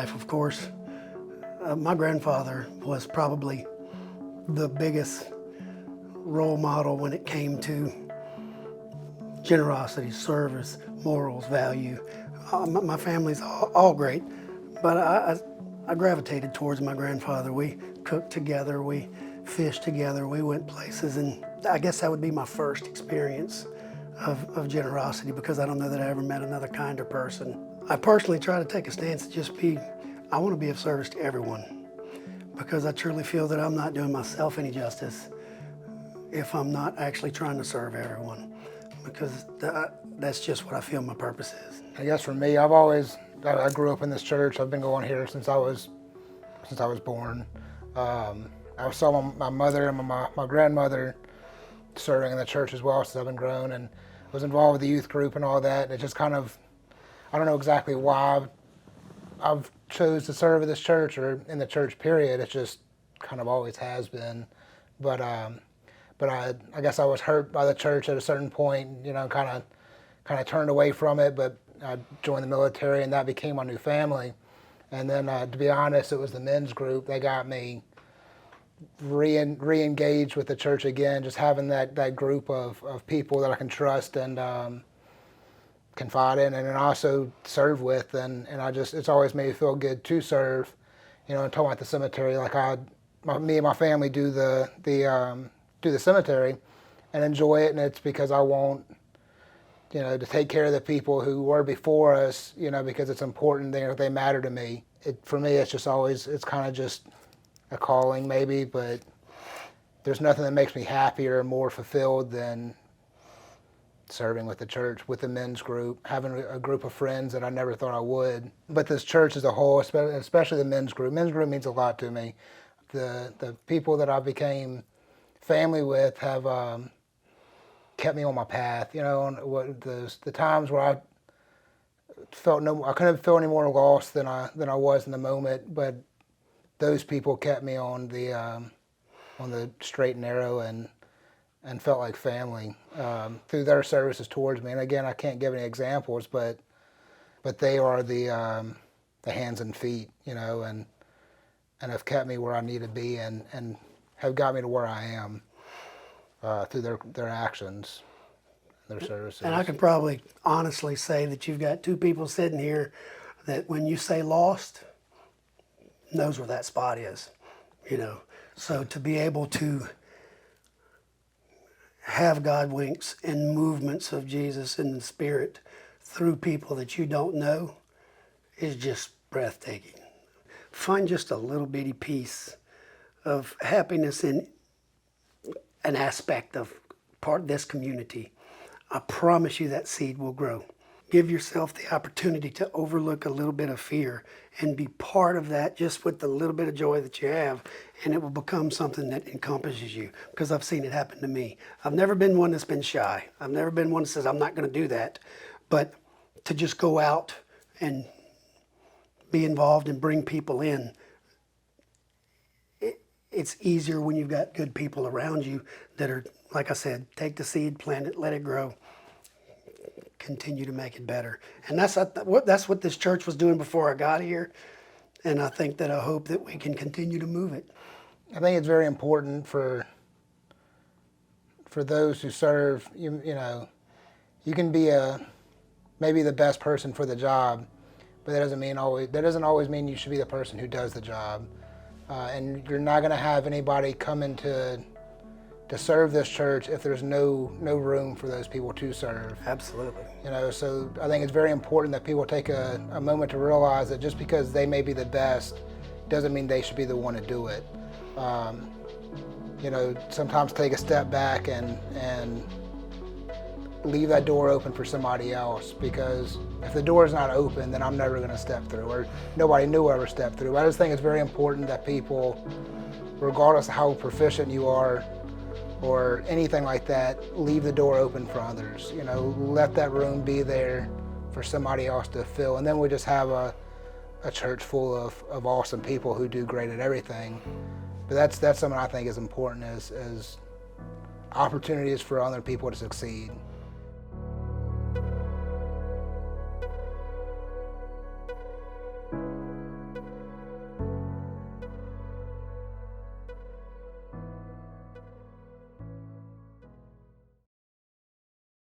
life, of course. My grandfather was probably the biggest role model when it came to generosity, service, morals, value. My family's all great, but I gravitated towards my grandfather. We cooked together, we fished together, we went places, and I guess that would be my first experience of generosity, because I don't know that I ever met another kinder person. I personally try to take a stance to I want to be of service to everyone, because I truly feel that I'm not doing myself any justice if I'm not actually trying to serve everyone, because that's just what I feel my purpose is. I guess for me, I grew up in this church. I've been going here since I was born. I saw my mother and my grandmother serving in the church as well since I've been grown, and was involved with the youth group and all that. And it just kind of, I don't know exactly why I've chose to serve at this church or in the church period. It just kind of always has been. But I guess I was hurt by the church at a certain point, kind of turned away from it. But I joined the military, and that became my new family. And then, to be honest, it was the men's group that got me re-engaged with the church again, just having that group of people that I can trust and confide in, and then also serve with, and it's always made me feel good to serve. And talking about the cemetery, like me and my family do the cemetery and enjoy it, and it's because I want to take care of the people who were before us, because it's important. They matter to me. For me, it's kind of just a calling maybe, but there's nothing that makes me happier or more fulfilled than serving with the church, with the men's group, having a group of friends that I never thought I would. But this church as a whole, especially the men's group means a lot to me. The people that I became family with have kept me on my path. The times where I couldn't feel any more lost than I was in the moment, but those people kept me on the straight and narrow and felt like family through their services towards me. And again, I can't give any examples, but they are the hands and feet, and have kept me where I need to be and have got me to where I am through their actions, their services. And I can probably honestly say that you've got two people sitting here that when you say lost, knows where that spot is, So to be able to have God winks and movements of Jesus in the Spirit through people that you don't know is just breathtaking. Find just a little bitty piece of happiness in an aspect of part of this community. I promise you that seed will grow. Give yourself the opportunity to overlook a little bit of fear and be part of that just with the little bit of joy that you have, and it will become something that encompasses you, because I've seen it happen to me. I've never been one that's been shy. I've never been one that says, I'm not going to do that. But to just go out and be involved and bring people in, it's easier when you've got good people around you that are, like I said, take the seed, plant it, let it grow. Continue to make it better. And that's what this church was doing before I got here. And I hope that we can continue to move it. I think it's very important for those who serve, you can be maybe the best person for the job, but that doesn't always mean you should be the person who does the job. And you're not going to have anybody come into to serve this church if there's no room for those people to serve. Absolutely. So I think it's very important that people take a moment to realize that just because they may be the best doesn't mean they should be the one to do it. Sometimes take a step back and leave that door open for somebody else, because if the door is not open, then I'm never going to step through, or nobody new ever stepped through. I just think it's very important that people, regardless of how proficient you are or anything like that, leave the door open for others. Let that room be there for somebody else to fill. And then we just have a church full of awesome people who do great at everything. But that's something I think is important, as opportunities for other people to succeed.